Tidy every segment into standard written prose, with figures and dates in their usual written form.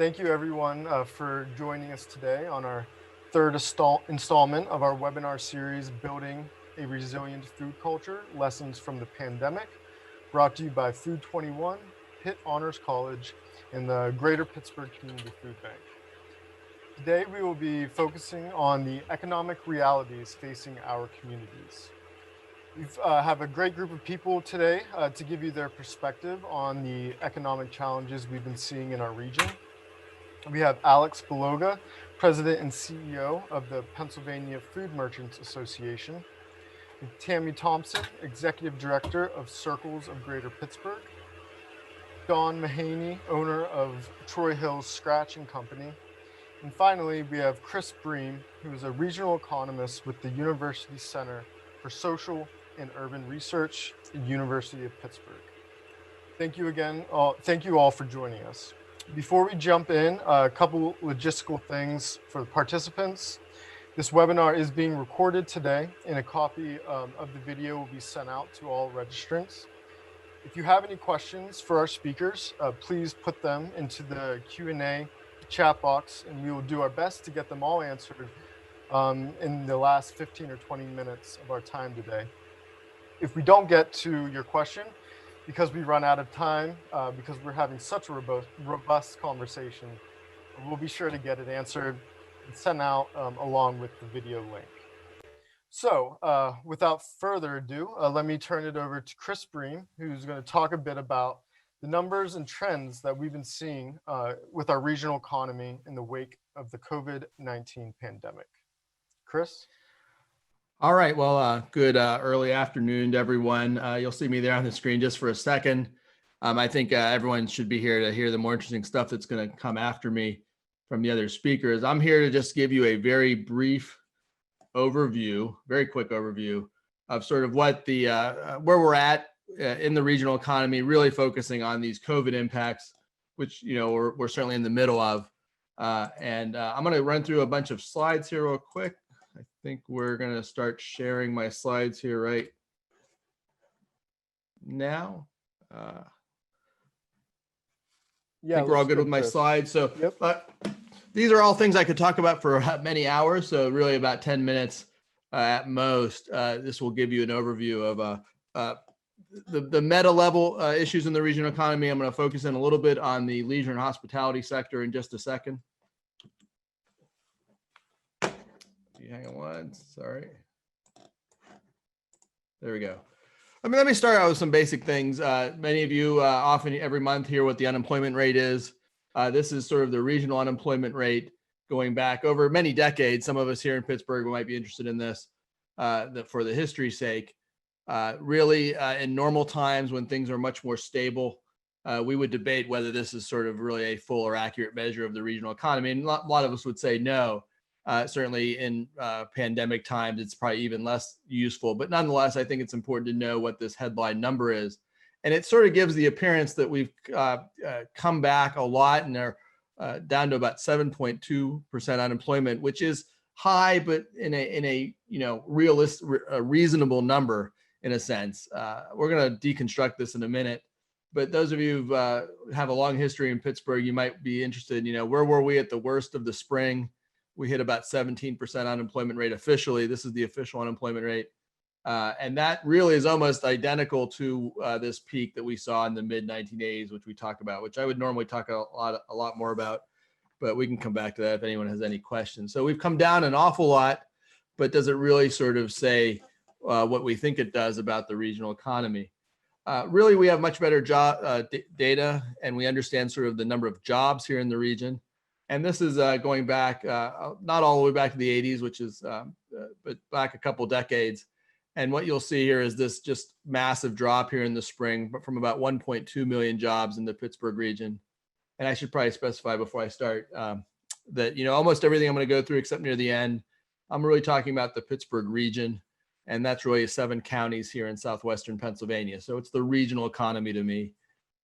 Thank you everyone for joining us today on our third installment of our webinar series, Building a Resilient Food Culture, Lessons from the Pandemic, brought to you by Food 21, Pitt Honors College, and the Greater Pittsburgh Community Food Bank. Today we will be focusing on the economic realities facing our communities. We have a great group of people today to give you their perspective on the economic challenges we've been seeing in our region. We have Alex Beloga, President and CEO of the Pennsylvania Food Merchants Association. Tammy Thompson, Executive Director of Circles of Greater Pittsburgh. Dawn Mahaney, owner of Troy Hills Scratch and Company. And finally, we have Chris Bream, who is a regional economist with the University Center for Social and Urban Research at University of Pittsburgh. Thank you again. Thank you all for joining us. Before we jump in, a couple logistical things for the participants. This webinar is being recorded today, and a copy of the video will be sent out to all registrants. If you have any questions for our speakers, please put them into the Q&A chat box, and we will do our best to get them all answered in the last 15 or 20 minutes of our time today. If we don't get to your question, because we run out of time, because we're having such a robust conversation, we'll be sure to get it answered and sent out along with the video link. So without further ado, let me turn it over to Chris Bream, who's going to talk a bit about the numbers and trends that we've been seeing with our regional economy in the wake of the COVID-19 pandemic. Chris? All right, well, good early afternoon to everyone. You'll see me there on the screen just for a second. I think everyone should be here to hear the more interesting stuff that's going to come after me from the other speakers. I'm here to just give you a very brief overview, very quick overview of sort of what the where we're at in the regional economy, really focusing on these COVID impacts, which we're certainly in the middle of. And I'm going to run through a bunch of slides here real quick. I think we're going to start sharing my slides here right now. I think we're all good with my slides. So these are all things I could talk about for many hours. So really about 10 minutes at most. This will give you an overview of the meta level issues in the regional economy. I'm going to focus in a little bit on the leisure and hospitality sector in just a second. Hang on one, sorry. There we go. Let me start out with some basic things. Many of you often every month hear what the unemployment rate is. This is sort of the regional unemployment rate going back over many decades. Some of us here in Pittsburgh might be interested in this for the history's sake. Really, in normal times when things are much more stable, we would debate whether this is sort of really a full or accurate measure of the regional economy. And a lot of us would say no. Certainly in pandemic times, it's probably even less useful. But nonetheless, I think it's important to know what this headline number is. And it sort of gives the appearance that we've come back a lot and are down to about 7.2% unemployment, which is high, but in a reasonable number in a sense. We're going to deconstruct this in a minute. But those of you who have a long history in Pittsburgh, you might be interested, where were we at the worst of the spring? We hit about 17% unemployment rate officially. This is the official unemployment rate. And that really is almost identical to this peak that we saw in the mid 1980s, which we talk about, which I would normally talk a lot more about, but we can come back to that if anyone has any questions. So we've come down an awful lot, but does it really sort of say what we think it does about the regional economy? Really, we have much better job data, and we understand sort of the number of jobs here in the region. And this is going back, not all the way back to the 80s, which is, but back a couple decades. And what you'll see here is this just massive drop here in the spring, but from about 1.2 million jobs in the Pittsburgh region. And I should probably specify before I start that, almost everything I'm going to go through except near the end, I'm really talking about the Pittsburgh region. And that's really 7 counties here in southwestern Pennsylvania. So it's the regional economy to me.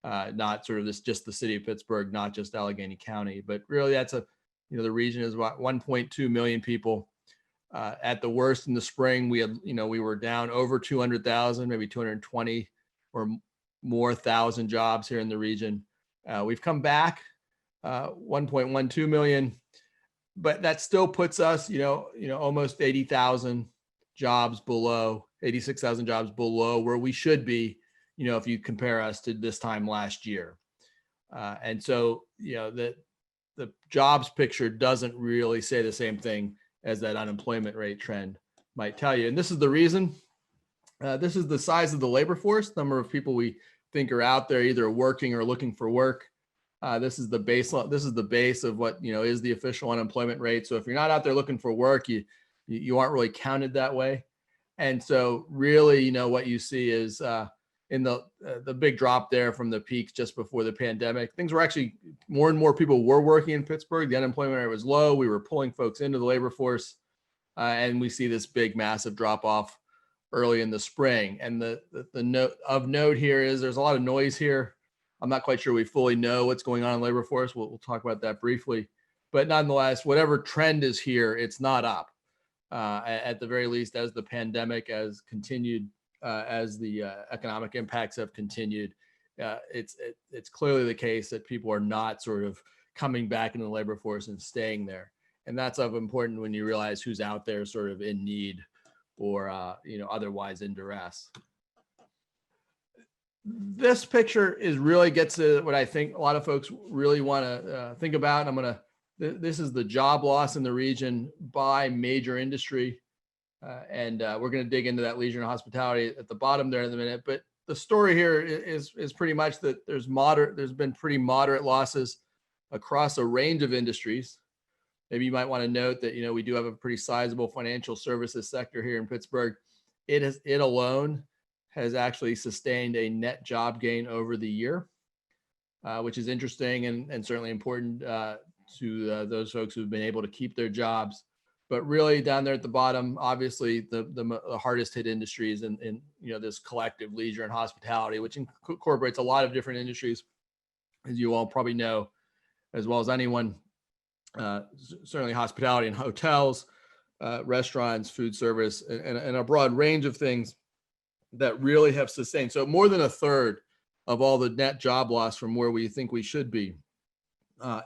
Not sort of just the city of Pittsburgh, not just Allegheny County, but really that's the region is about 1.2 million people. At the worst in the spring, we were down over 200,000, maybe 220 or more thousand jobs here in the region. We've come back 1.12 million, but that still puts us, almost 80,000 jobs below, 86,000 jobs below where we should be, if you compare us to this time last year. And so, the jobs picture doesn't really say the same thing as that unemployment rate trend might tell you. And this is the reason. This is the size of the labor force, number of people we think are out there either working or looking for work. This is the baseline. This is the base of what is the official unemployment rate. So if you're not out there looking for work, you aren't really counted that way. And so really, what you see is in the big drop there from the peaks just before the pandemic, things were actually more and more people were working in Pittsburgh. The unemployment rate was low. We were pulling folks into the labor force, and we see this big, massive drop off early in the spring. And the note here is there's a lot of noise here. I'm not quite sure we fully know what's going on in labor force. We'll talk about that briefly, but nonetheless, whatever trend is here, it's not up. At the very least, as the pandemic has continued, as the economic impacts have continued, it's clearly the case that people are not sort of coming back into the labor force and staying there. And that's of important when you realize who's out there sort of in need or otherwise in duress. This picture really gets to what I think a lot of folks really want to think about. This is the job loss in the region by major industry. And we're going to dig into that leisure and hospitality at the bottom there in a minute. But the story here is pretty much that there's been pretty moderate losses across a range of industries. Maybe you might want to note that, we do have a pretty sizable financial services sector here in Pittsburgh. It alone has actually sustained a net job gain over the year, which is interesting and certainly important to those folks who've been able to keep their jobs. But really down there at the bottom, obviously the hardest hit industries in this collective leisure and hospitality, which incorporates a lot of different industries, as you all probably know, as well as anyone. Certainly hospitality and hotels, restaurants, food service, and a broad range of things that really have sustained. So more than a third of all the net job loss from where we think we should be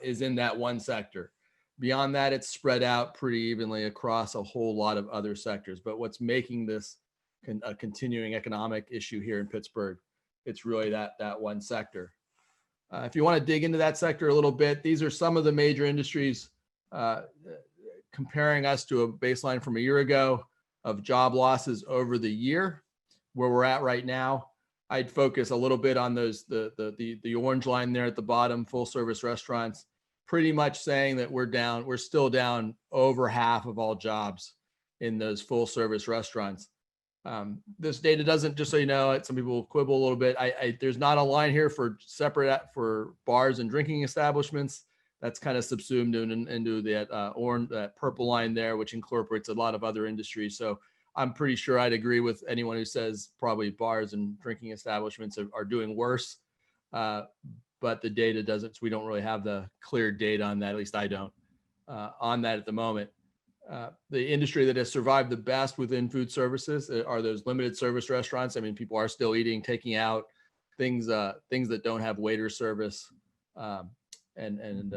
is in that one sector. Beyond that, it's spread out pretty evenly across a whole lot of other sectors. But what's making this a continuing economic issue here in Pittsburgh, it's really that one sector. If you want to dig into that sector a little bit, these are some of the major industries comparing us to a baseline from a year ago of job losses over the year. Where we're at right now, I'd focus a little bit on those the orange line there at the bottom, full service restaurants, pretty much saying that we're still down over half of all jobs in those full service restaurants. This data doesn't, just so you know, some people will quibble a little bit. There's not a line here for bars and drinking establishments. That's kind of subsumed into that purple line there, which incorporates a lot of other industries. So I'm pretty sure I'd agree with anyone who says probably bars and drinking establishments are doing worse. But the data doesn't, so we don't really have the clear data on that. At least I don't on that at the moment. The industry that has survived the best within food services are those limited service restaurants. I mean, people are still eating, taking out things that don't have waiter service and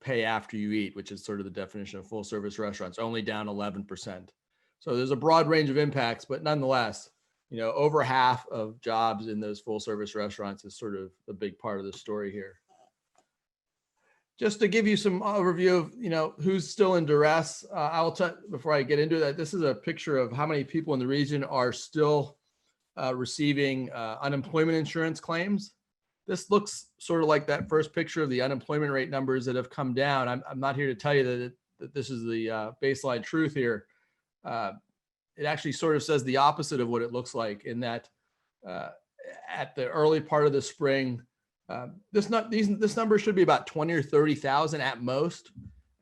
pay after you eat, which is sort of the definition of full service restaurants, only down 11%. So there's a broad range of impacts, but nonetheless, over half of jobs in those full service restaurants is sort of a big part of the story here. Just to give you some overview of, who's still in duress, I will tell, before I get into that, this is a picture of how many people in the region are still receiving unemployment insurance claims. This looks sort of like that first picture of the unemployment rate numbers that have come down. I'm not here to tell you that this is the baseline truth here. It actually sort of says the opposite of what it looks like, in that at the early part of the spring, this number should be about 20 or 30,000 at most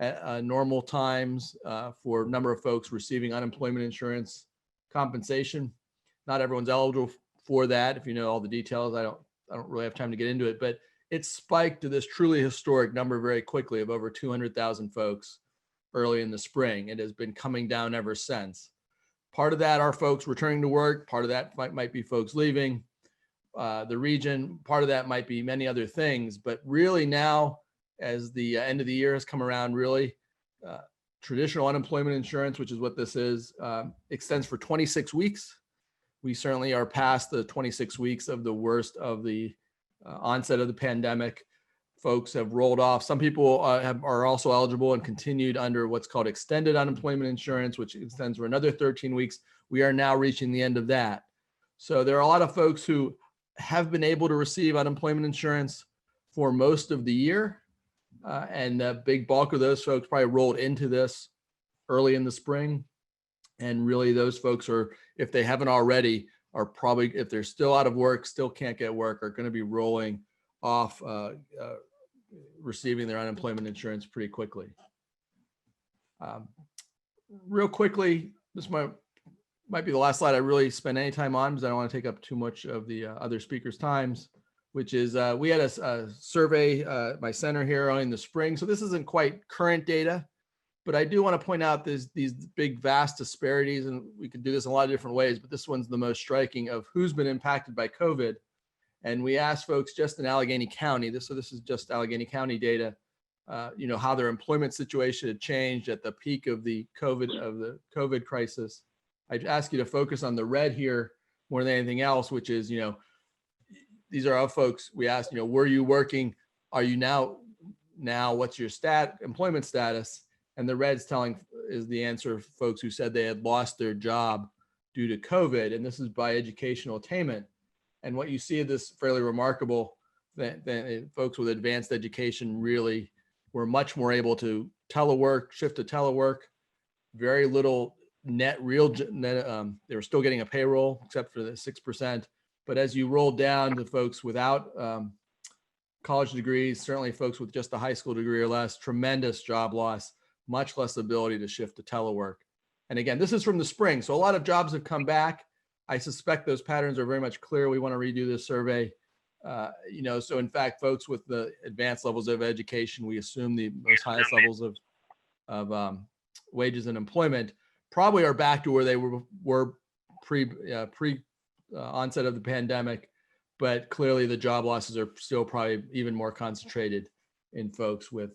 at normal times for a number of folks receiving unemployment insurance compensation. Not everyone's eligible for that. If you know all the details, I don't really have time to get into it, but it spiked to this truly historic number very quickly of over 200,000 folks early in the spring. It has been coming down ever since. Part of that are folks returning to work. Part of that might be folks leaving. the region. Part of that might be many other things, but really now, as the end of the year has come around, really traditional unemployment insurance, which is what this is, extends for 26 weeks. We certainly are past the 26 weeks of the worst of the onset of the pandemic. Folks have rolled off. Some people are also eligible and continued under what's called extended unemployment insurance, which extends for another 13 weeks. We are now reaching the end of that. So there are a lot of folks who have been able to receive unemployment insurance for most of the year. And the big bulk of those folks probably rolled into this early in the spring. And really those folks are, if they haven't already, are probably, if they're still out of work, still can't get work, are going to be rolling off receiving their unemployment insurance pretty quickly. Real quickly, this might be the last slide I really spend any time on, because I don't want to take up too much of the other speakers' times, which is we had a survey at my center here in the spring. So this isn't quite current data, but I do want to point out these big, vast disparities, and we could do this in a lot of different ways, but this one's the most striking of who's been impacted by COVID. And we asked folks just in Allegheny County, so this is just Allegheny County data, how their employment situation had changed at the peak of the COVID crisis. I'd ask you to focus on the red here more than anything else, which is, these are our folks. We asked, were you working? Are you now, what's your employment status? And the red's is the answer of folks who said they had lost their job due to COVID. And this is by educational attainment. And what you see is this fairly remarkable that folks with advanced education really were much more able to shift to telework, very little net, they were still getting a payroll except for the 6%. But as you roll down to folks without college degrees, certainly folks with just a high school degree or less, tremendous job loss, much less ability to shift to telework. And again, this is from the spring. So a lot of jobs have come back. I suspect those patterns are very much clear. We want to redo this survey. So in fact, folks with the advanced levels of education, we assume the most highest levels of wages and employment probably are back to where they were pre onset of the pandemic, but clearly the job losses are still probably even more concentrated in folks with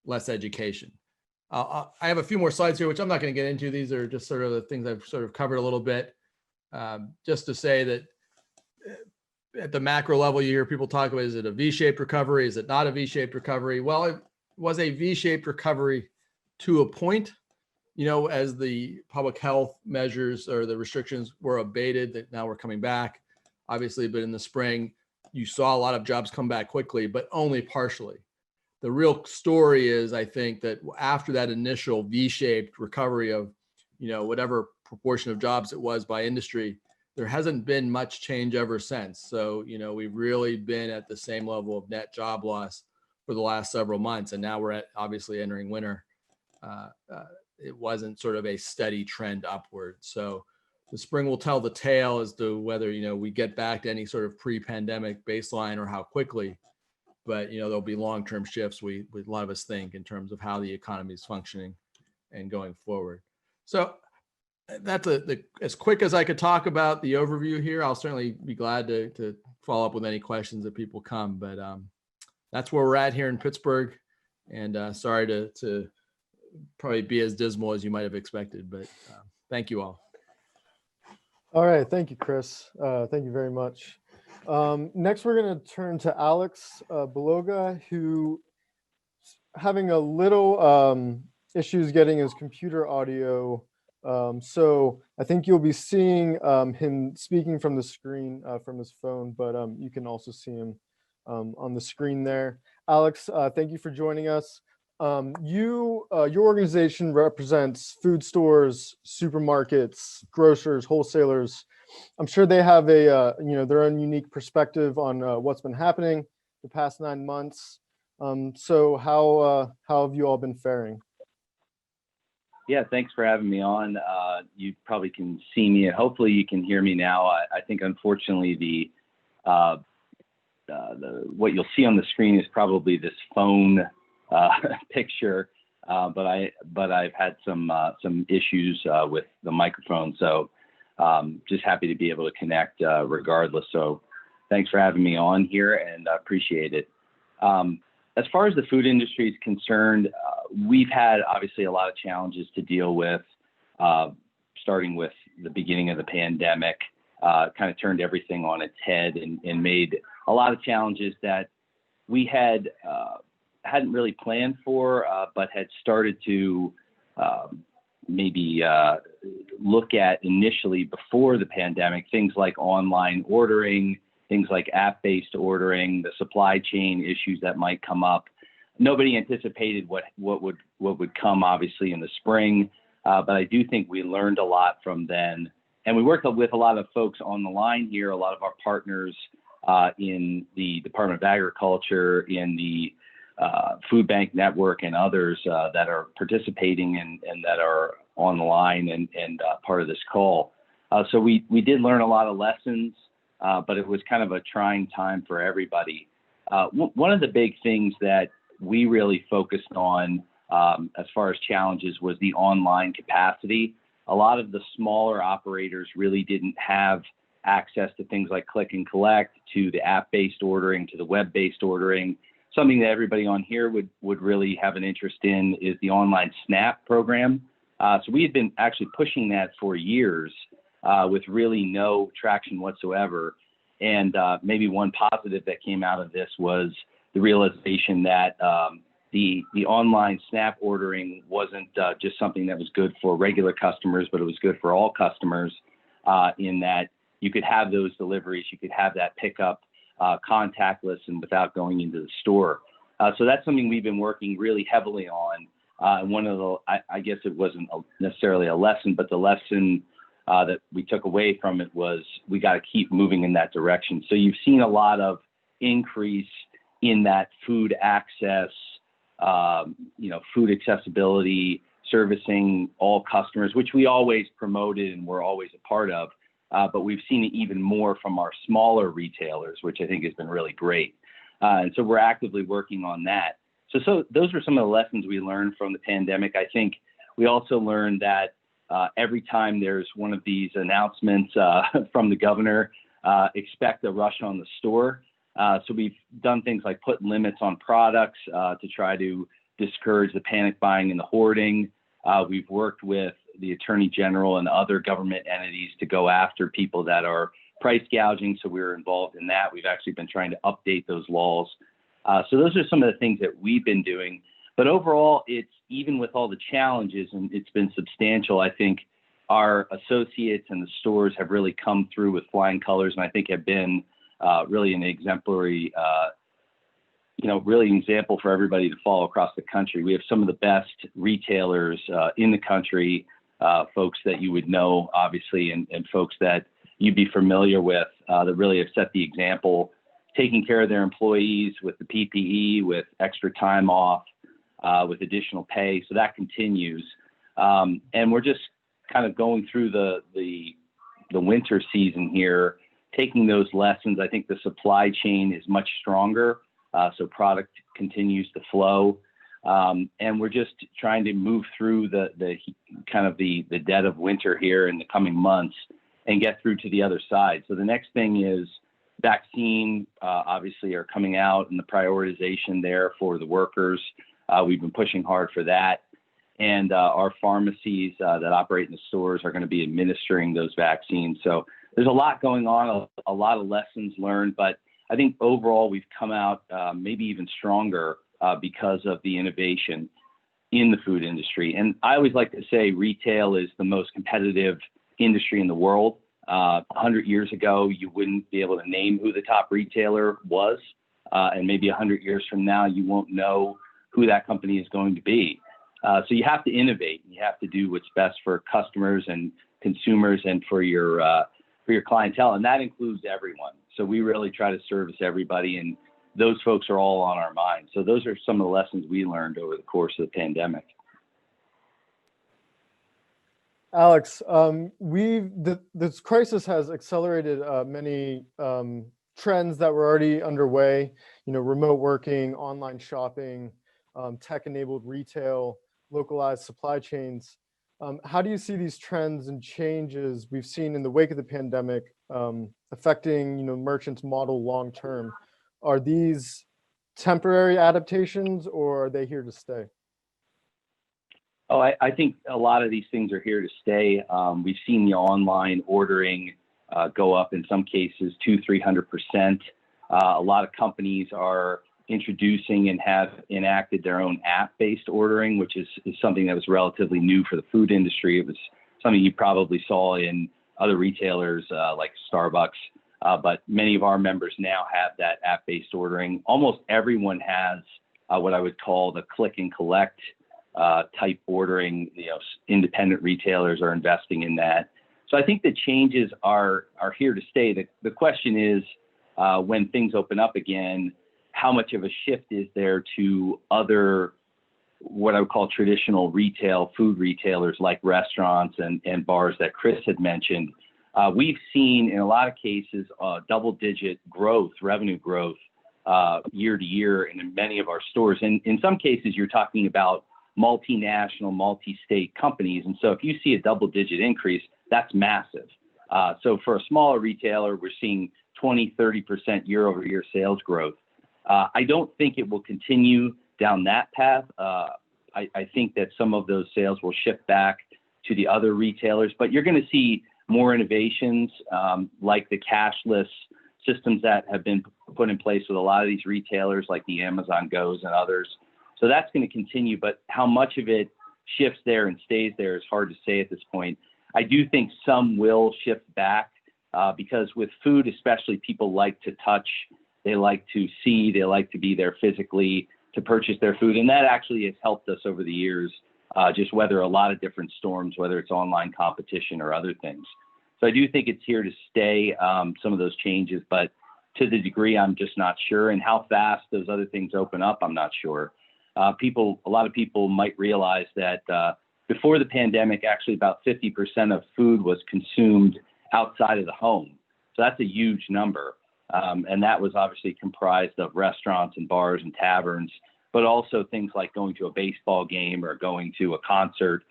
less education. I have a few more slides here, which I'm not going to get into. These are just sort of the things I've sort of covered a little bit. Just to say that at the macro level, you hear people talk about, is it a V-shaped recovery? Is it not a V-shaped recovery? Well, it was a V-shaped recovery to a point, as the public health measures or the restrictions were abated, that now we're coming back, obviously, but in the spring, you saw a lot of jobs come back quickly, but only partially. The real story is, I think, that after that initial V-shaped recovery of, whatever proportion of jobs it was by industry, there hasn't been much change ever since. So, we've really been at the same level of net job loss for the last several months. And now we're obviously entering winter. It wasn't sort of a steady trend upward. So the spring will tell the tale as to whether, we get back to any sort of pre-pandemic baseline or how quickly. But, there'll be long-term shifts, a lot of us think, in terms of how the economy is functioning and going forward. So that's as quick as I could talk about the overview here. I'll certainly be glad to follow up with any questions that people come, but that's where we're at here in Pittsburgh. And sorry to probably be as dismal as you might have expected, but thank you all. All right. Thank you, Chris. Thank you very much. Next, we're going to turn to Alex Beloga, who having a little issues getting his computer audio. So I think you'll be seeing him speaking from the screen from his phone, but you can also see him on the screen there. Alex, thank you for joining us. Your organization represents food stores, supermarkets, grocers, wholesalers. I'm sure they have their own unique perspective on what's been happening the past 9 months. So how have you all been faring? Yeah, thanks for having me on. You probably can see me, and hopefully you can hear me now. I think unfortunately the what you'll see on the screen is probably this phone picture, but I've had some issues with the microphone. So just happy to be able to connect regardless. So thanks for having me on here, and I appreciate it. As far as the food industry is concerned, we've had obviously a lot of challenges to deal with, starting with the beginning of the pandemic, kind of turned everything on its head and made a lot of challenges that we hadn't really planned for, but had started to maybe look at initially before the pandemic, things like online ordering, things like app-based ordering, the supply chain issues that might come up. Nobody anticipated what would come, obviously, in the spring, but I do think we learned a lot from then. And we worked with a lot of folks on the line here, a lot of our partners in the Department of Agriculture, in the Food Bank Network, and others that are participating and that are on the line and part of this call. So we did learn a lot of lessons, but it was kind of a trying time for everybody. One of the big things that we really focused on as far as challenges was the online capacity. A lot of the smaller operators really didn't have access to things like click and collect, to the app-based ordering, to the web-based ordering. Something that everybody on here would really have an interest in is the online SNAP program. So we had been actually pushing that for years with really no traction whatsoever. And maybe one positive that came out of this was the realization that the online SNAP ordering wasn't just something that was good for regular customers, but it was good for all customers in that you could have those deliveries, you could have that pickup contactless and without going into the store. So that's something we've been working really heavily on. One of the, I guess it wasn't necessarily a lesson, but the lesson that we took away from it was we got to keep moving in that direction. So you've seen a lot of increase in that food access, food accessibility, servicing all customers, which we always promoted and we're always a part of. But we've seen it even more from our smaller retailers, which I think has been really great. And so we're actively working on that. So those are some of the lessons we learned from the pandemic. I think we also learned that every time there's one of these announcements from the governor, expect a rush on the store. So we've done things like put limits on products to try to discourage the panic buying and the hoarding. We've worked with the Attorney General and other government entities to go after people that are price gouging. So we're involved in that. We've actually been trying to update those laws. So those are some of the things that we've been doing. But overall, it's even with all the challenges, and it's been substantial, I think our associates and the stores have really come through with flying colors, and I think have been really an exemplary, really an example for everybody to follow across the country. We have some of the best retailers in the country, folks that you would know, obviously, and folks that you'd be familiar with that really have set the example, taking care of their employees with the PPE, with extra time off, with additional pay. So that continues. And we're just kind of going through the winter season here, taking those lessons. I think the supply chain is much stronger. So product continues to flow. And we're just trying to move through the kind of the dead of winter here in the coming months and get through to the other side. So the next thing is vaccine, obviously, are coming out, and the prioritization there for the workers. We've been pushing hard for that. And our pharmacies that operate in the stores are going to be administering those vaccines. So there's a lot going on, a lot of lessons learned, but I think overall we've come out maybe even stronger because of the innovation in the food industry. And I always like to say retail is the most competitive industry in the world. 100 years ago, you wouldn't be able to name who the top retailer was. And maybe 100 years from now, you won't know who that company is going to be. So you have to innovate. You have to do what's best for customers and consumers and for your clientele. And that includes everyone. So we really try to service everybody. And those folks are all on our mind. So those are some of the lessons we learned over the course of the pandemic. Alex, this crisis has accelerated many trends that were already underway. Remote working, online shopping, tech-enabled retail, localized supply chains. How do you see these trends and changes we've seen in the wake of the pandemic affecting, merchants' model long term? Are these temporary adaptations or are they here to stay? Oh, I think a lot of these things are here to stay. We've seen the online ordering go up in some cases 200-300%. A lot of companies are introducing and have enacted their own app-based ordering, which is something that was relatively new for the food industry. It was something you probably saw in other retailers like Starbucks, but many of our members now have that app-based ordering. Almost everyone has what I would call the click and collect type ordering. Independent retailers are investing in that. So I think the changes are here to stay. The question is, when things open up again, how much of a shift is there to other, what I would call traditional retail, food retailers like restaurants and bars that Chris had mentioned? We've seen in a lot of cases double-digit growth, revenue growth year to year in many of our stores. And in some cases, you're talking about multinational, multi-state companies. And so if you see a double-digit increase, that's massive. So for a smaller retailer, we're seeing 20-30% year-over-year sales growth. I don't think it will continue down that path. I think that some of those sales will shift back to the other retailers, but you're going to see more innovations like the cashless systems that have been put in place with a lot of these retailers like the Amazon Go's and others. So that's going to continue, but how much of it shifts there and stays there is hard to say at this point. I do think some will shift back because with food, especially, people like to touch, they like to see, they like to be there physically to purchase their food. And that actually has helped us over the years, just weather a lot of different storms, whether it's online competition or other things. So I do think it's here to stay, some of those changes, but to the degree, I'm just not sure. And how fast those other things open up, I'm not sure. A lot of people might realize that before the pandemic, actually about 50% of food was consumed outside of the home. So that's a huge number. And that was obviously comprised of restaurants and bars and taverns, but also things like going to a baseball game or going to a concert.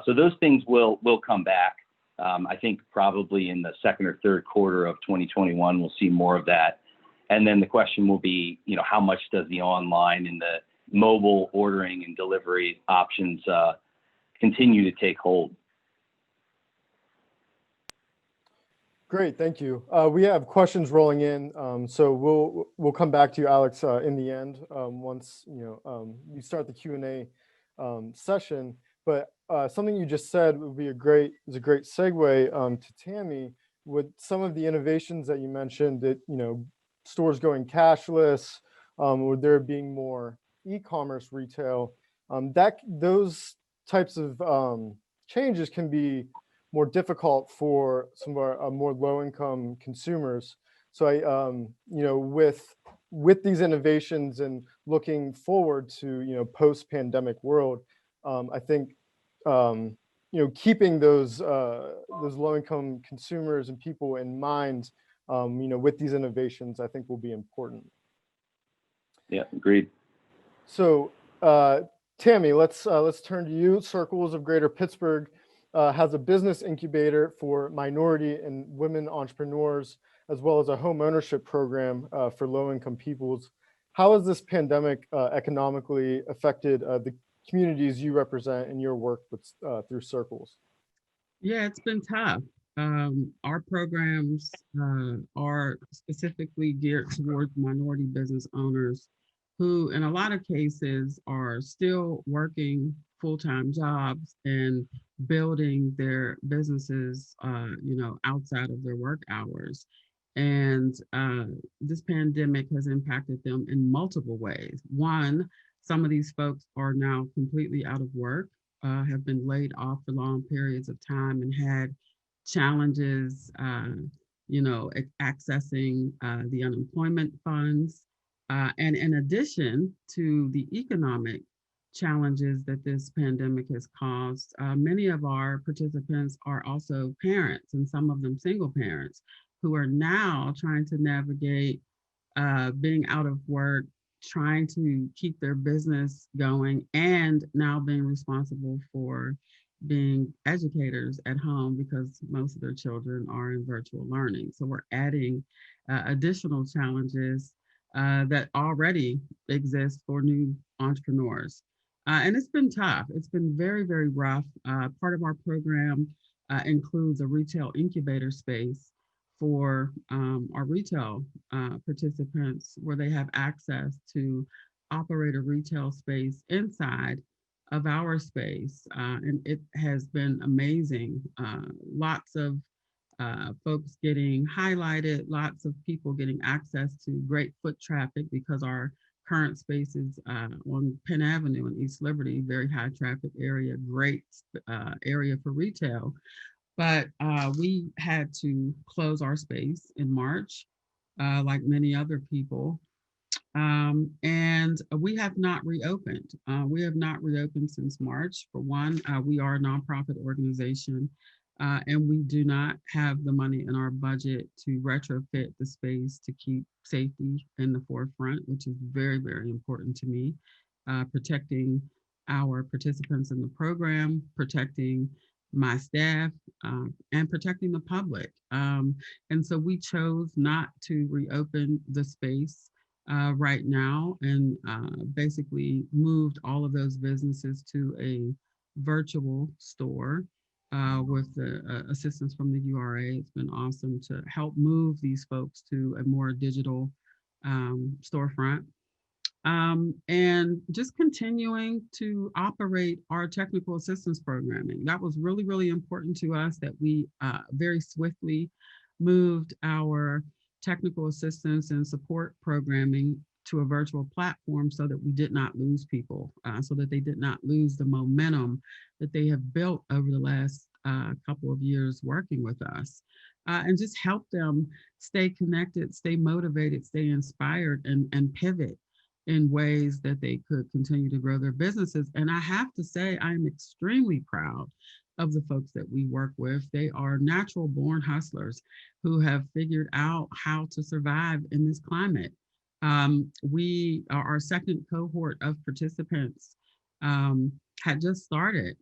So those things will come back. I think probably in the second or third quarter of 2021, we'll see more of that. And then the question will be, how much does the online and the mobile ordering and delivery options continue to take hold? Great, thank you. We have questions rolling in, so we'll come back to you, Alex, in the end once you start the Q&A session. But something you just said would be a great segue to Tammy with some of the innovations that you mentioned. That stores going cashless, or there being more e-commerce retail. Those types of changes can be more difficult for some of our more low-income consumers. So with these innovations and looking forward to post-pandemic world, I think keeping those low-income consumers and people in mind, with these innovations, I think will be important. Yeah, agreed. So Tammy, let's turn to you. Circles of Greater Pittsburgh has a business incubator for minority and women entrepreneurs, as well as a home ownership program for low-income peoples. How has this pandemic economically affected the communities you represent in your work with, through Circles? Yeah, it's been tough. Our programs are specifically geared towards minority business owners who, in a lot of cases, are still working full-time jobs and building their businesses, outside of their work hours. And this pandemic has impacted them in multiple ways. One, some of these folks are now completely out of work, have been laid off for long periods of time and had challenges, accessing the unemployment funds. And in addition to the economic challenges that this pandemic has caused, many of our participants are also parents, and some of them single parents, who are now trying to navigate being out of work, trying to keep their business going, and now being responsible for being educators at home because most of their children are in virtual learning. So we're adding additional challenges that already exist for new entrepreneurs. And it's been tough. It's been very, very rough. Part of our program includes a retail incubator space for our retail participants where they have access to operate a retail space inside of our space. And it has been amazing. Lots of folks getting highlighted, lots of people getting access to great foot traffic because our current space is on Penn Avenue in East Liberty, very high traffic area, great area for retail. But we had to close our space in March, like many other people. And we have not reopened. We have not reopened since March. For one, we are a nonprofit organization, and we do not have the money in our budget to retrofit the space to keep safety in the forefront, which is very, very important to me. Protecting our participants in the program, protecting my staff, and protecting the public. And so we chose not to reopen the space right now, and basically moved all of those businesses to a virtual store with the assistance from the URA. It's been awesome to help move these folks to a more digital storefront. And just continuing to operate our technical assistance programming. That was really, really important to us that we very swiftly moved our technical assistance and support programming to a virtual platform so that we did not lose people, so that they did not lose the momentum that they have built over the last couple of years working with us, and just help them stay connected, stay motivated, stay inspired, and pivot in ways that they could continue to grow their businesses. And I have to say, I'm extremely proud of the folks that we work with. They are natural born hustlers who have figured out how to survive in this climate. Our second cohort of participants had just started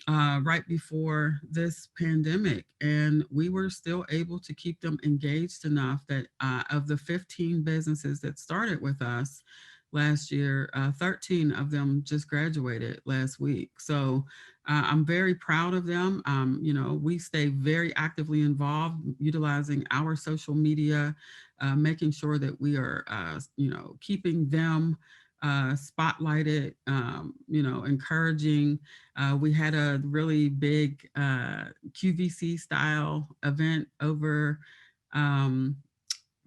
right before this pandemic, and we were still able to keep them engaged enough that of the 15 businesses that started with us last year, 13 of them just graduated last week. So I'm very proud of them. We stay very actively involved, utilizing our social media, making sure that we are, keeping them spotlighted, encouraging. We had a really big QVC style event over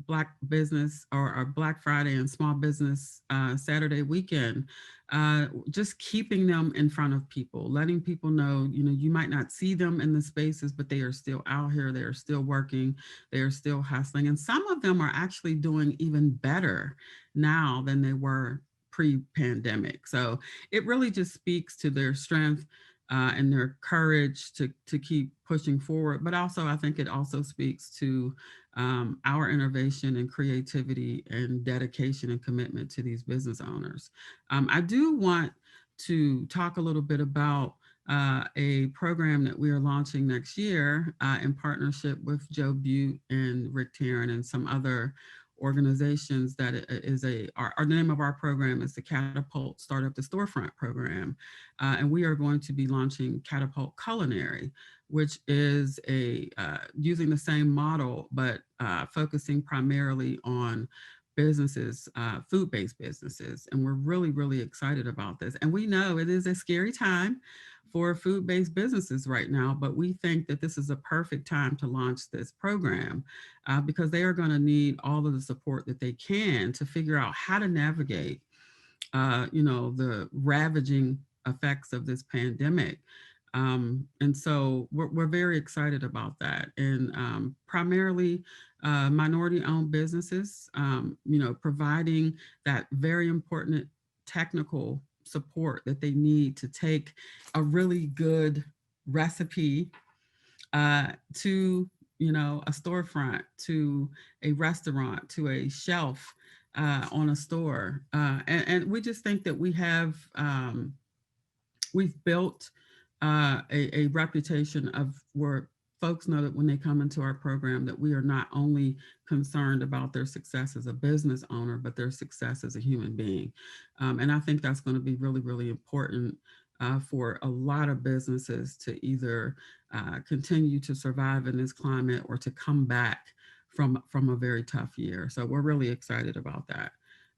Black Business or Black Friday and Small Business Saturday weekend. Just keeping them in front of people, letting people know, you might not see them in the spaces, but they are still out here, they are still working, they are still hustling. And some of them are actually doing even better now than they were pre-pandemic. So it really just speaks to their strength and their courage to keep pushing forward. But also, I think it also speaks to our innovation and creativity and dedication and commitment to these business owners. I do want to talk a little bit about a program that we are launching next year in partnership with Joe Butte and Rick Tarrant and some other organizations. That is our name of our program is the Catapult Startup to Storefront program. And we are going to be launching Catapult Culinary, which is using the same model, but focusing primarily on businesses, food-based businesses. And we're really, really excited about this. And we know it is a scary time for food-based businesses right now, but we think that this is a perfect time to launch this program because they are going to need all of the support that they can to figure out how to navigate, the ravaging effects of this pandemic. And so we're very excited about that. And primarily minority-owned businesses, providing that very important technical support that they need to take a really good recipe to, a storefront, to a restaurant, to a shelf on a store. And we just think that we've built a reputation of where folks know that when they come into our program that we are not only concerned about their success as a business owner, but their success as a human being. And I think that's going to be really, really important for a lot of businesses to either continue to survive in this climate or to come back from a very tough year. So we're really excited about that.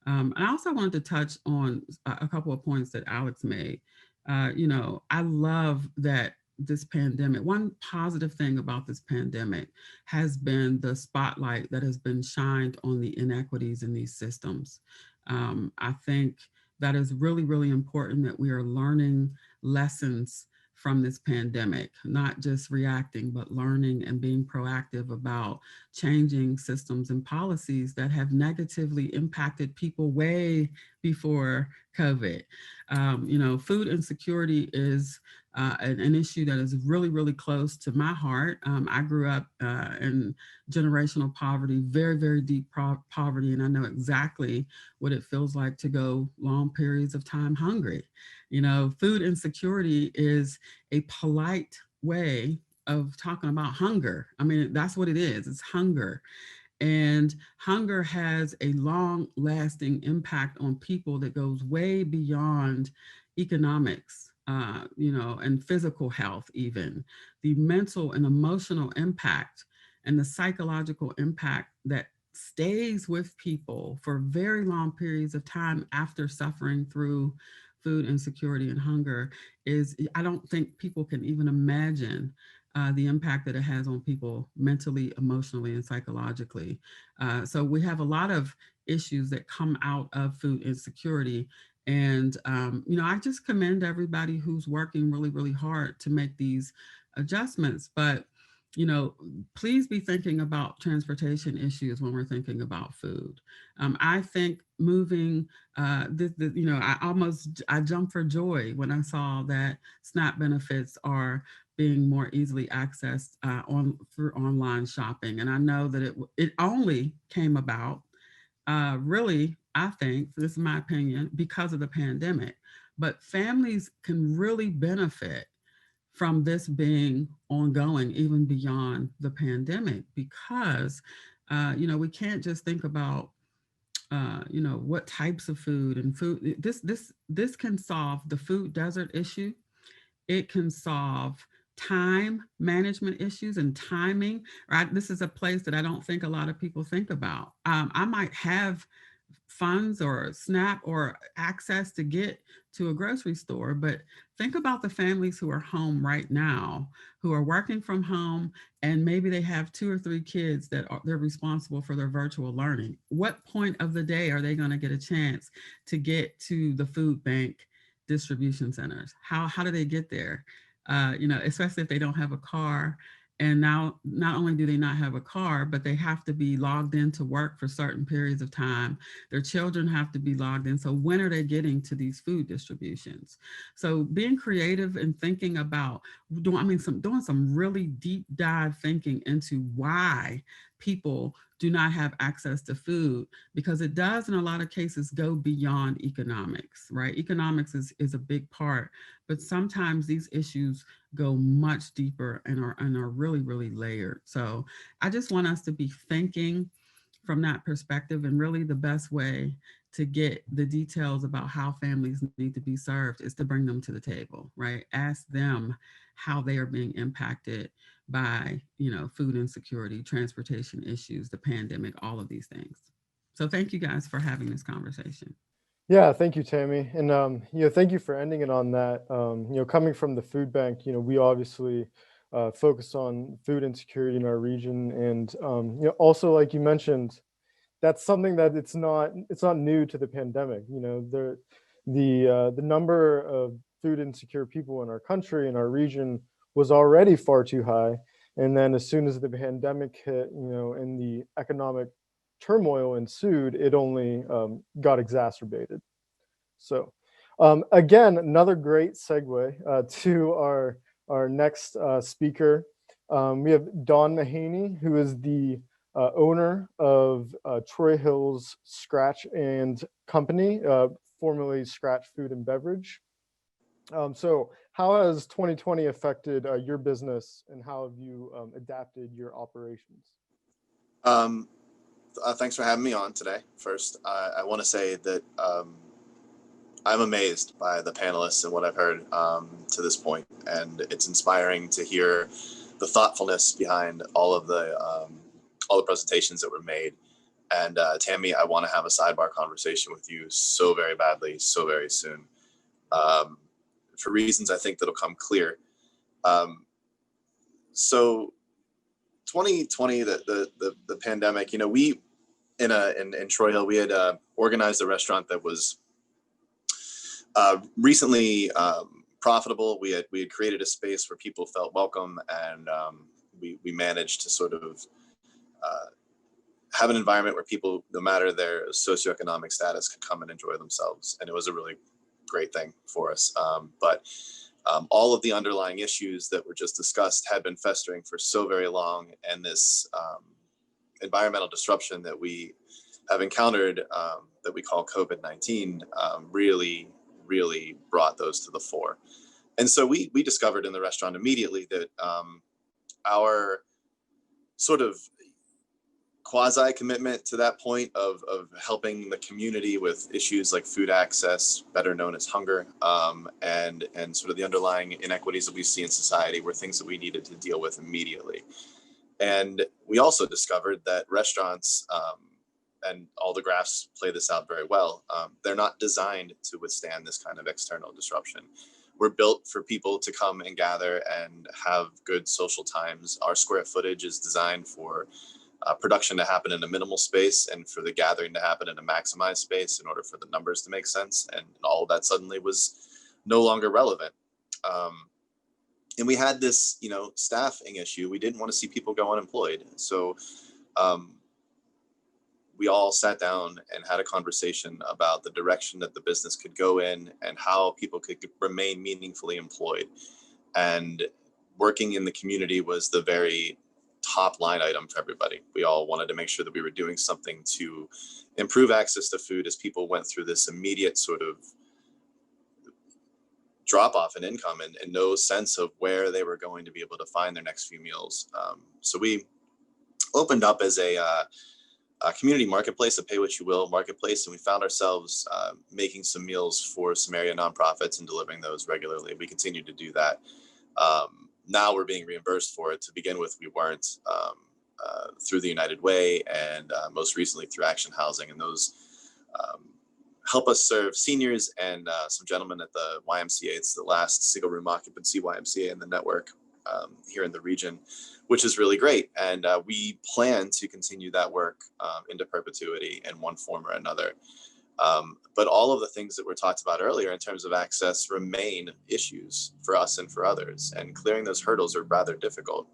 And I also wanted to touch on a couple of points that Alex made. I love that this pandemic, one positive thing about this pandemic has been the spotlight that has been shined on the inequities in these systems. I think that is really, really important that we are learning lessons from this pandemic, not just reacting, but learning and being proactive about changing systems and policies that have negatively impacted people way before COVID. Food insecurity is an issue that is really, really close to my heart. I grew up in generational poverty, very, very deep poverty, and I know exactly what it feels like to go long periods of time hungry. Food insecurity is a polite way of talking about hunger. I mean, that's what it is. It's hunger. And hunger has a long lasting impact on people that goes way beyond economics, and physical health, even the mental and emotional impact and the psychological impact that stays with people for very long periods of time after suffering through food insecurity and hunger is, I don't think people can even imagine the impact that it has on people mentally, emotionally, and psychologically. So we have a lot of issues that come out of food insecurity. And, I just commend everybody who's working really, really hard to make these adjustments. But, please be thinking about transportation issues when we're thinking about food. I think moving, I jumped for joy when I saw that SNAP benefits are being more easily accessed through online shopping. And I know that it only came about, really, I think, this is my opinion, because of the pandemic. But families can really benefit from this being ongoing, even beyond the pandemic, because, we can't just think about what types of food and food. This can solve the food desert issue. It can solve time management issues and timing, right? This is a place that I don't think a lot of people think about. I might have funds or SNAP or access to get to a grocery store, but think about the families who are home right now, who are working from home, and maybe they have 2 or 3 kids that they're responsible for their virtual learning. What point of the day are they going to get a chance to get to the food bank distribution centers? How do they get there? Especially if they don't have a car. And now, not only do they not have a car, but they have to be logged into work for certain periods of time. Their children have to be logged in. So when are they getting to these food distributions? So being creative and thinking about doing some really deep dive thinking into why people do not have access to food, because it does in a lot of cases go beyond economics, right? Economics is a big part, but sometimes these issues go much deeper and are really, really layered. So I just want us to be thinking from that perspective, and really the best way to get the details about how families need to be served is to bring them to the table, right? Ask them how they are being impacted by, food insecurity, transportation issues, the pandemic, all of these things. So thank you guys for having this conversation. Yeah, thank you, Tammy. And, thank you for ending it on that. Coming from the food bank, we obviously focus on food insecurity in our region. And, also, like you mentioned, that's something that it's not new to the pandemic. The number of food insecure people in our country, in our region, was already far too high. And then as soon as the pandemic hit, and the economic turmoil ensued, it only got exacerbated. So, again, another great segue to our next speaker. We have Dawn Mahaney, who is the owner of Troy Hills Scratch and Company, formerly Scratch Food and Beverage. So how has 2020 affected your business, and how have you adapted your operations? Thanks for having me on today. First, I want to say that I'm amazed by the panelists and what I've heard to this point, and it's inspiring to hear the thoughtfulness behind all the presentations that were made. And Tammy, I want to have a sidebar conversation with you so very badly, so very soon, for reasons I think that'll come clear. So 2020, the pandemic, we in Troy Hill, we had organized a restaurant that was recently profitable. We had created a space where people felt welcome, and we managed to sort of have an environment where people, no matter their socioeconomic status, could come and enjoy themselves, and it was a really great thing for us. But all of the underlying issues that were just discussed had been festering for so very long, and this environmental disruption that we have encountered, that we call COVID-19, really brought those to the fore. And so we discovered in the restaurant immediately that our sort of quasi commitment to that point of helping the community with issues like food access, better known as hunger, and sort of the underlying inequities that we see in society, were things that we needed to deal with immediately. And we also discovered that restaurants, and all the graphs play this out very well, they're not designed to withstand this kind of external disruption. We're built for people to come and gather and have good social times. Our square footage is designed for production to happen in a minimal space, and for the gathering to happen in a maximized space in order for the numbers to make sense. And all of that suddenly was no longer relevant. And we had this, staffing issue. We didn't want to see people go unemployed. So we all sat down and had a conversation about the direction that the business could go in and how people could remain meaningfully employed. And working in the community was the very top line item for everybody. We all wanted to make sure that we were doing something to improve access to food as people went through this immediate sort of drop off in income and no sense of where they were going to be able to find their next few meals. So we opened up as a community marketplace, a pay what you will marketplace, and we found ourselves making some meals for some area nonprofits and delivering those regularly. We continue to do that. Now we're being reimbursed for it. To begin with, we weren't, through the United Way, and most recently through Action Housing, and those help us serve seniors and some gentlemen at the YMCA. It's the last single room occupancy YMCA in the network here in the region, which is really great. And we plan to continue that work into perpetuity in one form or another. But all of the things that were talked about earlier in terms of access remain issues for us and for others, and clearing those hurdles are rather difficult.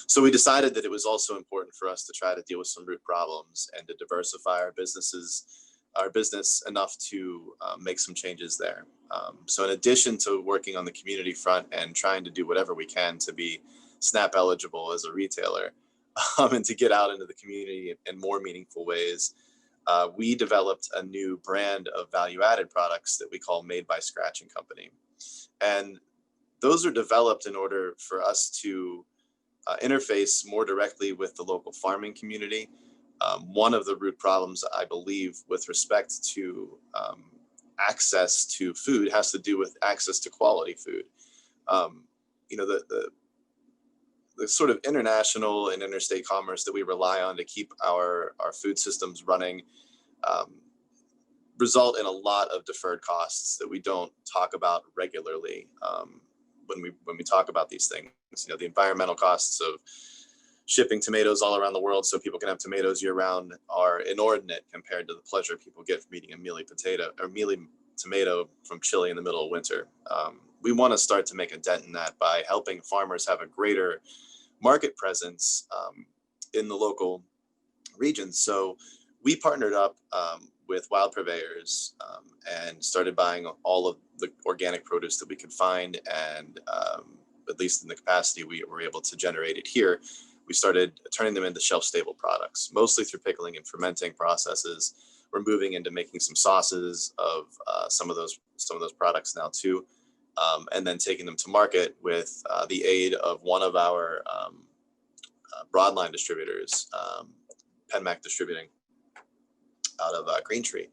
So we decided that it was also important for us to try to deal with some root problems and to diversify our business enough to make some changes there. So in addition to working on the community front and trying to do whatever we can to be SNAP eligible as a retailer, and to get out into the community in more meaningful ways, we developed a new brand of value-added products that we call Made by Scratch and Company. And those are developed in order for us to interface more directly with the local farming community. One of the root problems, I believe, with respect to access to food has to do with access to quality food. The sort of international and interstate commerce that we rely on to keep our food systems running result in a lot of deferred costs that we don't talk about regularly when we talk about these things. The environmental costs of shipping tomatoes all around the world so people can have tomatoes year round are inordinate compared to the pleasure people get from eating a mealy tomato from Chile in the middle of winter. We want to start to make a dent in that by helping farmers have a greater market presence in the local regions. So we partnered up with Wild Purveyors and started buying all of the organic produce that we could find, and at least in the capacity we were able to generate it here, we started turning them into shelf-stable products, mostly through pickling and fermenting processes, we're moving into making some sauces of some of those products now too, and then taking them to market with the aid of one of our broadline distributors, Penmac Distributing, out of Green Tree.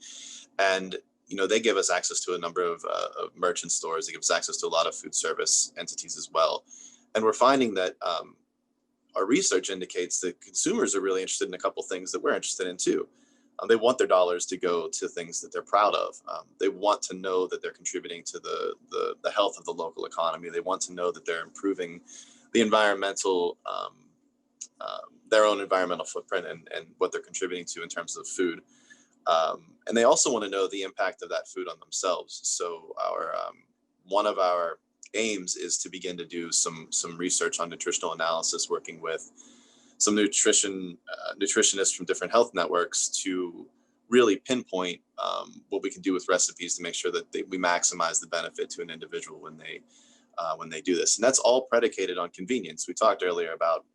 And they give us access to a number of merchant stores. They give us access to a lot of food service entities as well. And we're finding that our research indicates that consumers are really interested in a couple things that we're interested in too. They want their dollars to go to things that they're proud of. They want to know that they're contributing to the health of the local economy. They want to know that they're improving the environmental, their own environmental footprint and what they're contributing to in terms of food. And they also want to know the impact of that food on themselves. So one of our aims is to begin to do some research on nutritional analysis, working with some nutritionists from different health networks to really pinpoint what we can do with recipes to make sure that we maximize the benefit to an individual when they do this. And that's all predicated on convenience. We talked earlier about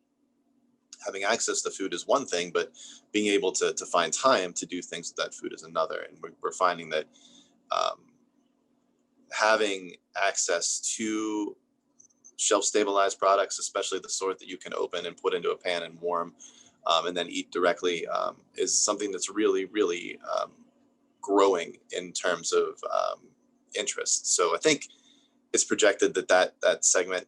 having access to food is one thing, but being able to find time to do things with that food is another. And we're finding that having access to shelf-stabilized products, especially the sort that you can open and put into a pan and warm and then eat directly, is something that's really, really growing in terms of interest. So I think it's projected that segment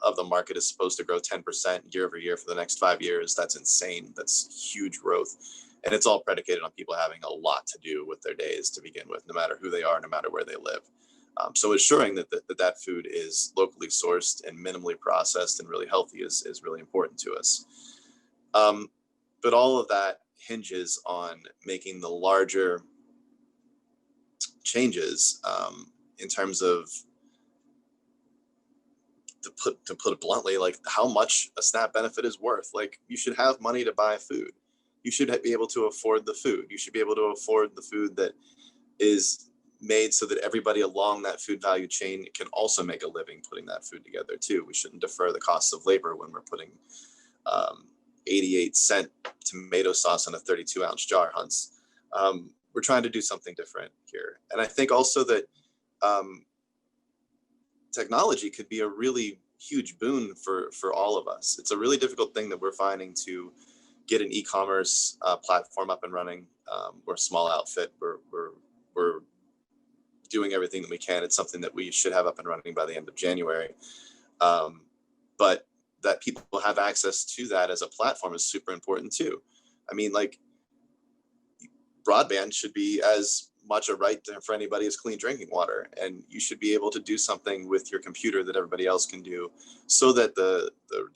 of the market is supposed to grow 10% year over year for the next 5 years. That's insane. That's huge growth. And it's all predicated on people having a lot to do with their days to begin with, no matter who they are, no matter where they live. So ensuring that food is locally sourced and minimally processed and really healthy is really important to us. But all of that hinges on making the larger changes in terms of, to put it bluntly, like how much a SNAP benefit is worth. Like, you should have money to buy food. You should be able to afford the food. You should be able to afford the food that is made so that everybody along that food value chain can also make a living putting that food together too. We shouldn't defer the costs of labor when we're putting 88-cent tomato sauce in a 32-ounce jar, Hunts. We're trying to do something different here. And I think also that technology could be a really huge boon for all of us. It's a really difficult thing that we're finding to get an e-commerce platform up and running. We're a small outfit. We're doing everything that we can. It's something that we should have up and running by the end of January. But that people have access to that as a platform is super important too. I mean, like, broadband should be as much a right for anybody as clean drinking water. And you should be able to do something with your computer that everybody else can do, so that the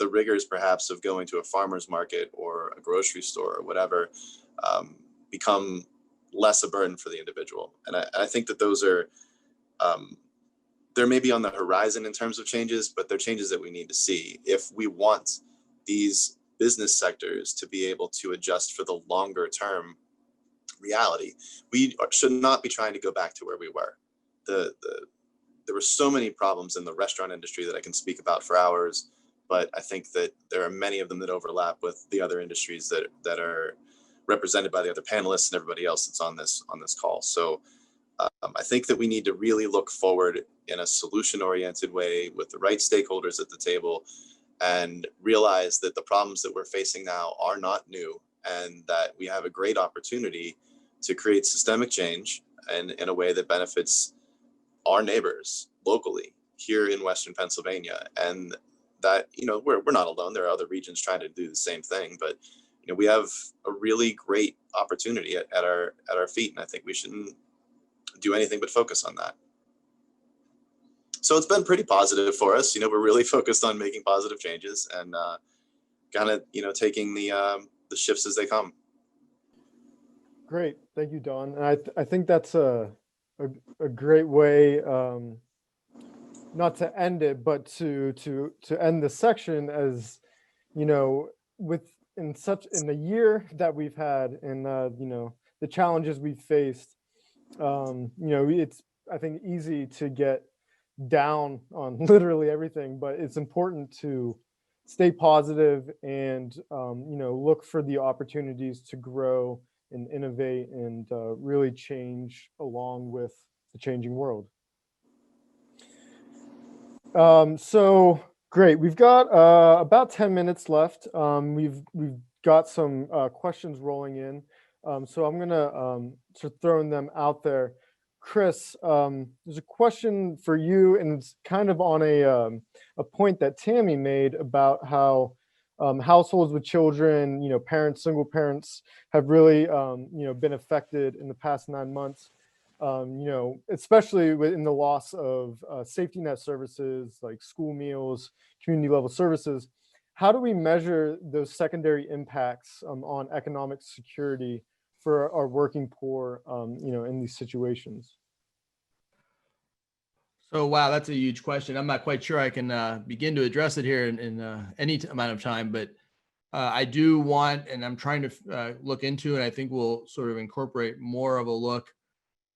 rigors perhaps of going to a farmer's market or a grocery store or whatever become less a burden for the individual. And I think that those are, they're maybe on the horizon in terms of changes, but they're changes that we need to see if we want these business sectors to be able to adjust for the longer term reality. We should not be trying to go back to where we were. There were so many problems in the restaurant industry that I can speak about for hours, but I think that there are many of them that overlap with the other industries that are represented by the other panelists and everybody else that's on this call. So I think that we need to really look forward in a solution-oriented way with the right stakeholders at the table, and realize that the problems that we're facing now are not new, and that we have a great opportunity to create systemic change and in a way that benefits our neighbors locally here in Western Pennsylvania. And that, we're not alone. There are other regions trying to do the same thing, but we have a really great opportunity at our feet, and I think we shouldn't do anything but focus on that. So it's been pretty positive for us. We're really focused on making positive changes and kind of taking the shifts as they come. Great, thank you, Don. And I think that's a great way, not to end it, but to end the section, as in the year that we've had, and the challenges we've faced. It's, I think, easy to get down on literally everything, but it's important to stay positive and look for the opportunities to grow and innovate and really change along with the changing world. So great, we've got about 10 minutes left. We've got some questions rolling in. So I'm gonna start throwing them out there. Chris, there's a question for you, and it's kind of on a point that Tammy made about how households with children, parents, single parents, have really, been affected in the past 9 months. Especially in the loss of safety net services like school meals, community level services. How do we measure those secondary impacts on economic security for our working poor, in these situations? So, wow, that's a huge question. I'm not quite sure I can begin to address it here in any amount of time, but I do want, and I'm trying to look into, and I think we'll sort of incorporate more of a look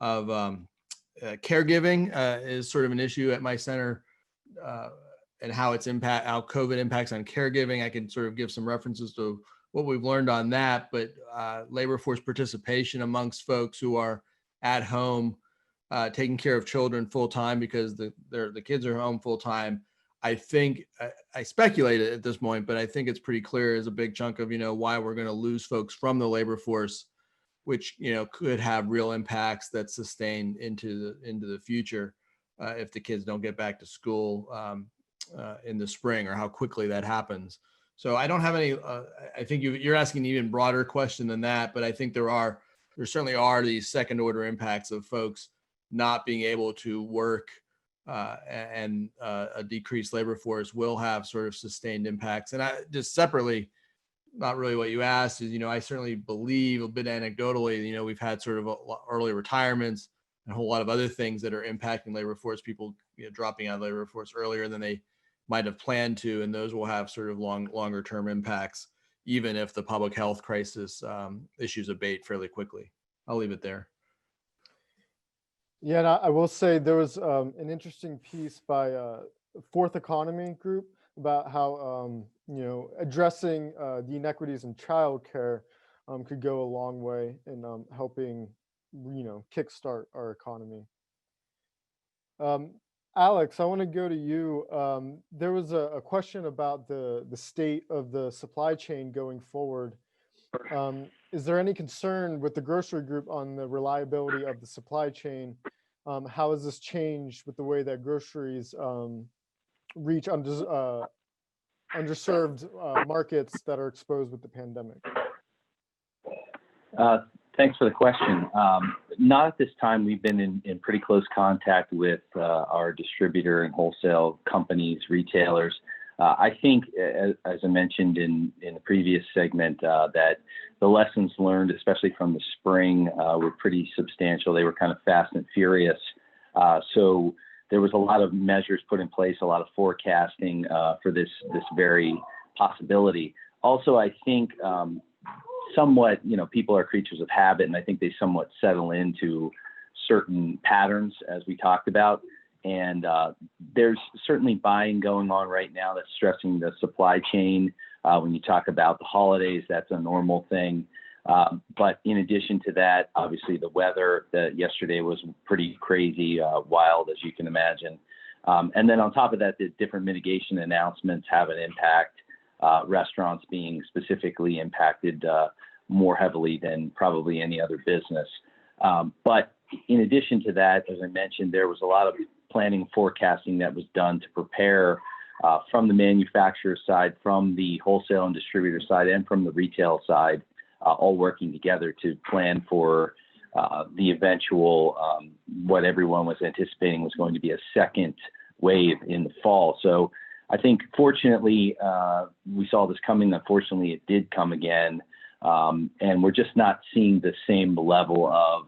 of caregiving is sort of an issue at my center, and how COVID impacts on caregiving. I can sort of give some references to what we've learned on that, but labor force participation amongst folks who are at home taking care of children full time because the kids are home full time. I think I speculated at this point, but I think it's pretty clear as a big chunk of why we're going to lose folks from the labor force, which could have real impacts that sustain into the future if the kids don't get back to school in the spring, or how quickly that happens. So I don't have any. I think you're asking an even broader question than that, but I think there certainly are these second order impacts of folks not being able to work, and a decreased labor force will have sort of sustained impacts. And I just separately, not really what you asked, is, I certainly believe, a bit anecdotally, we've had sort of early retirements and a whole lot of other things that are impacting labor force, people dropping out of labor force earlier than they might have planned to, and those will have sort of longer term impacts, even if the public health crisis issues abate fairly quickly. I'll leave it there. Yeah, and I will say there was an interesting piece by Fourth Economy Group about how addressing the inequities in childcare could go a long way in helping kickstart our economy. Alex, I want to go to you. There was a question about the state of the supply chain going forward. Is there any concern with the grocery group on the reliability of the supply chain? How has this changed with the way that groceries reach underserved markets that are exposed with the pandemic? Thanks for the question. Not at this time. We've been in pretty close contact with our distributor and wholesale companies, retailers. I think, as I mentioned in the previous segment, that the lessons learned, especially from the spring, were pretty substantial. They were kind of fast and furious. So there was a lot of measures put in place, a lot of forecasting for this very possibility. Also, I think somewhat, people are creatures of habit, and I think they somewhat settle into certain patterns, as we talked about. And there's certainly buying going on right now that's stressing the supply chain. When you talk about the holidays, that's a normal thing. But in addition to that, obviously the weather yesterday was pretty crazy, wild, as you can imagine. And then on top of that, the different mitigation announcements have an impact. Restaurants being specifically impacted more heavily than probably any other business. But in addition to that, as I mentioned, there was a lot of planning forecasting that was done to prepare from the manufacturer side, from the wholesale and distributor side, and from the retail side, all working together to plan for the eventual, what everyone was anticipating was going to be a second wave in the fall. So I think fortunately, we saw this coming. Unfortunately, it did come again. And we're just not seeing the same level of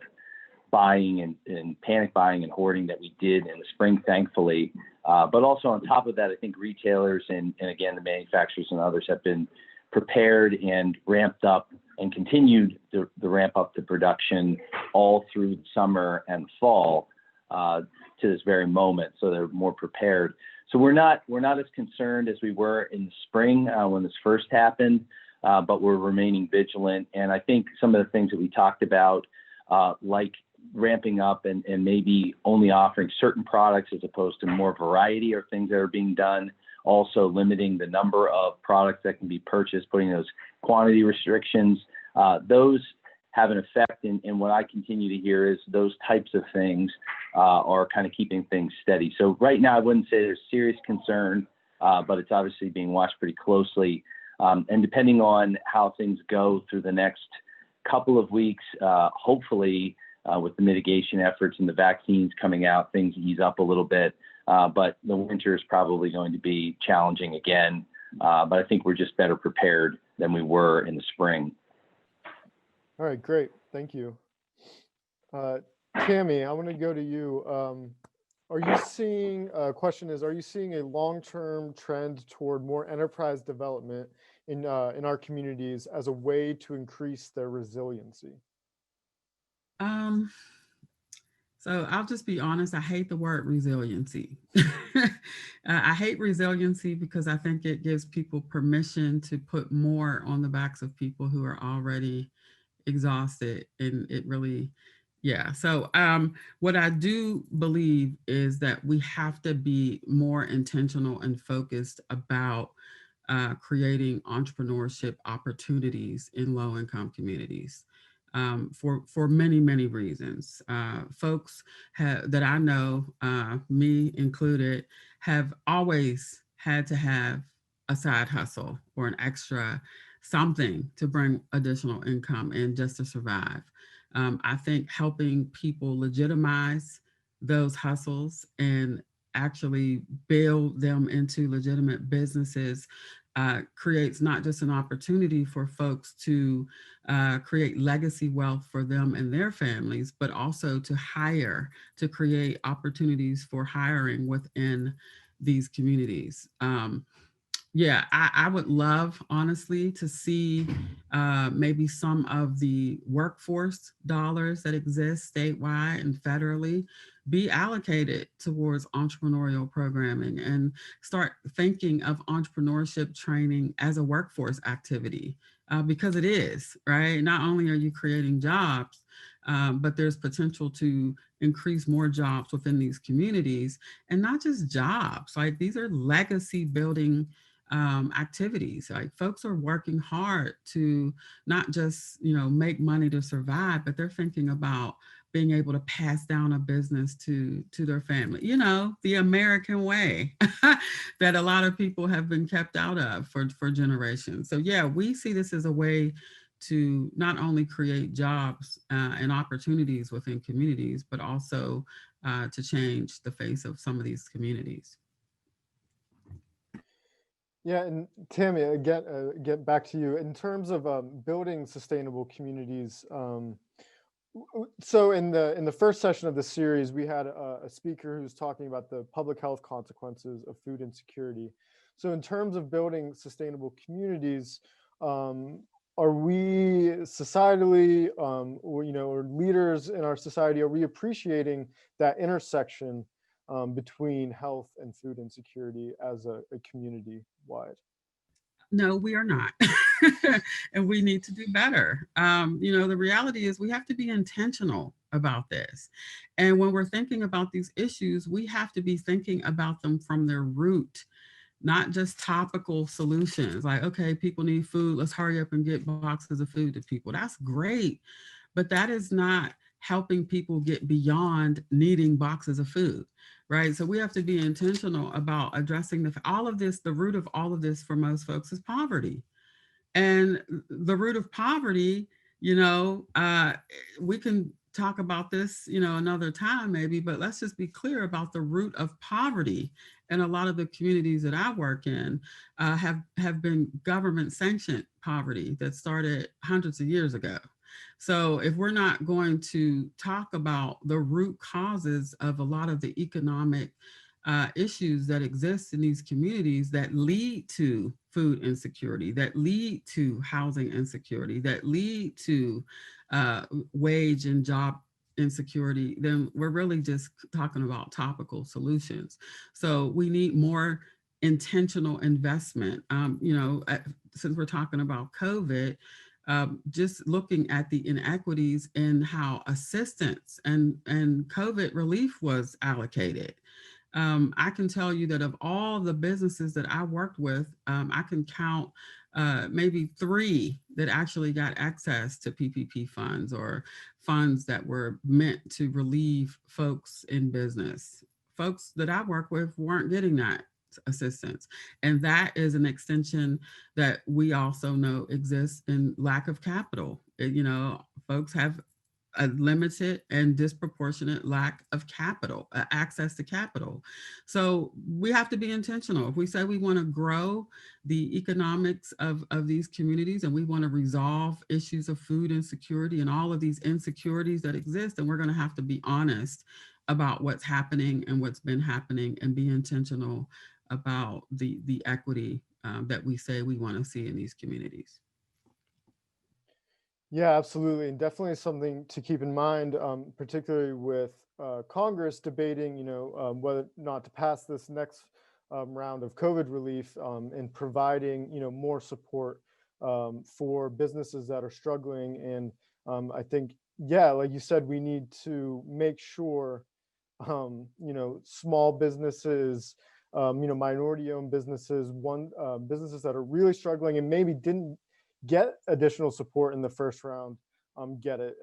buying and panic buying and hoarding that we did in the spring, thankfully. But also on top of that, I think retailers and again, the manufacturers and others have been prepared and ramped up and continued the ramp up to production all through the summer and fall to this very moment. So they're more prepared. So we're not as concerned as we were in the spring when this first happened. but we're remaining vigilant. And I think some of the things that we talked about, like ramping up and maybe only offering certain products as opposed to more variety, or things that are being done. Also limiting the number of products that can be purchased, putting those quantity restrictions. Those have an effect. And what I continue to hear is those types of things are kind of keeping things steady. So right now, I wouldn't say there's serious concern, but it's obviously being watched pretty closely. And depending on how things go through the next couple of weeks, hopefully with the mitigation efforts and the vaccines coming out, things ease up a little bit. But the winter is probably going to be challenging again. But I think we're just better prepared than we were in the spring. All right, great. Thank you. Tammy, I want to go to you. Are you seeing, question is, are you seeing a long-term trend toward more enterprise development in our communities as a way to increase their resiliency? So I'll just be honest, I hate the word resiliency. I hate resiliency because I think it gives people permission to put more on the backs of people who are already exhausted, and it really, yeah. So what I do believe is that we have to be more intentional and focused about creating entrepreneurship opportunities in low-income communities. For many, many reasons. Folks that I know, me included, have always had to have a side hustle or an extra something to bring additional income in just to survive. I think helping people legitimize those hustles and actually build them into legitimate businesses creates not just an opportunity for folks to create legacy wealth for them and their families, but also to hire, to create opportunities for hiring within these communities. Yeah, I would love, honestly, to see maybe some of the workforce dollars that exist statewide and federally be allocated towards entrepreneurial programming, and start thinking of entrepreneurship training as a workforce activity, because it is, right? Not only are you creating jobs, but there's potential to increase more jobs within these communities, and not just jobs, like these are legacy building activities. Like folks are working hard to not just, make money to survive, but they're thinking about being able to pass down a business to their family, the American way that a lot of people have been kept out of for generations. So yeah, we see this as a way to not only create jobs and opportunities within communities, but also to change the face of some of these communities. Yeah, and Tammy, get back to you in terms of building sustainable communities. So in the first session of the series, we had a speaker who's talking about the public health consequences of food insecurity. So in terms of building sustainable communities, are we societally, or leaders in our society, are we appreciating that intersection between health and food insecurity as a community wide? No, we are not. And we need to do better. The reality is we have to be intentional about this. And when we're thinking about these issues, we have to be thinking about them from their root, not just topical solutions. Like, okay, people need food, let's hurry up and get boxes of food to people. That's great, but that is not helping people get beyond needing boxes of food, right? So we have to be intentional about addressing all of this. The root of all of this for most folks is poverty. And the root of poverty, we can talk about this, another time maybe, but let's just be clear about the root of poverty. And a lot of the communities that I work in have been government sanctioned poverty that started hundreds of years ago. So if we're not going to talk about the root causes of a lot of the economic issues that exist in these communities that lead to food insecurity, that lead to housing insecurity, that lead to wage and job insecurity, then we're really just talking about topical solutions. So we need more intentional investment. Since we're talking about COVID, just looking at the inequities in how assistance and COVID relief was allocated. I can tell you that of all the businesses that I worked with, I can count maybe 3 that actually got access to PPP funds or funds that were meant to relieve folks in business. Folks that I work with weren't getting that assistance. And that is an extension that we also know exists in lack of capital. Folks have a limited and disproportionate lack of capital, access to capital. So we have to be intentional. If we say we want to grow the economics of these communities and we want to resolve issues of food insecurity and all of these insecurities that exist, then we're going to have to be honest about what's happening and what's been happening and be intentional about the equity that we say we want to see in these communities. Yeah, absolutely. And definitely something to keep in mind, particularly with Congress debating, whether or not to pass this next round of COVID relief and providing, more support for businesses that are struggling. And I think, yeah, like you said, we need to make sure, small businesses, minority-owned businesses, businesses that are really struggling and maybe didn't get additional support in the first round, get it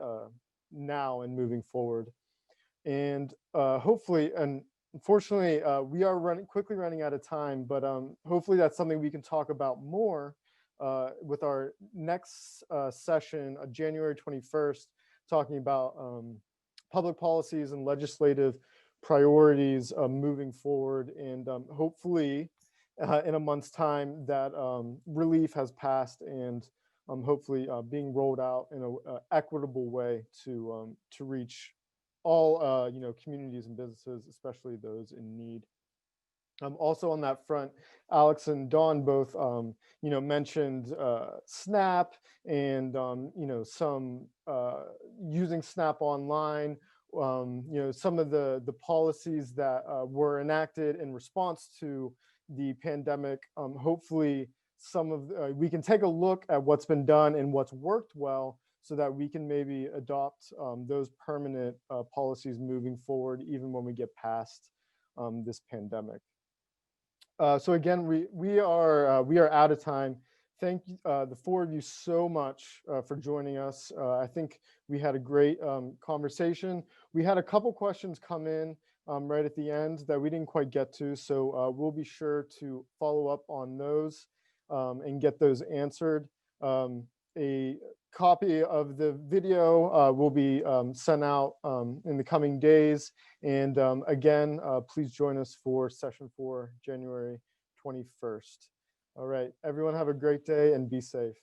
now and moving forward. And hopefully, and unfortunately, we are quickly running out of time, but hopefully that's something we can talk about more with our next session, January 21st, talking about public policies and legislative priorities moving forward. And hopefully, in a month's time, that relief has passed and hopefully being rolled out in an equitable way to reach all communities and businesses, especially those in need. Also on that front, Alex and Dawn both mentioned SNAP and some using SNAP online. Some of the policies that were enacted in response to the pandemic. Hopefully we can take a look at what's been done and what's worked well so that we can maybe adopt those permanent policies moving forward, even when we get past this pandemic. So again, we are out of time. Thank you, the 4 of you so much for joining us. I think we had a great conversation. We had a couple questions come in right at the end that we didn't quite get to. So we'll be sure to follow up on those and get those answered. A copy of the video will be sent out in the coming days. And again, please join us for session 4, January 21st. All right, everyone have a great day and be safe.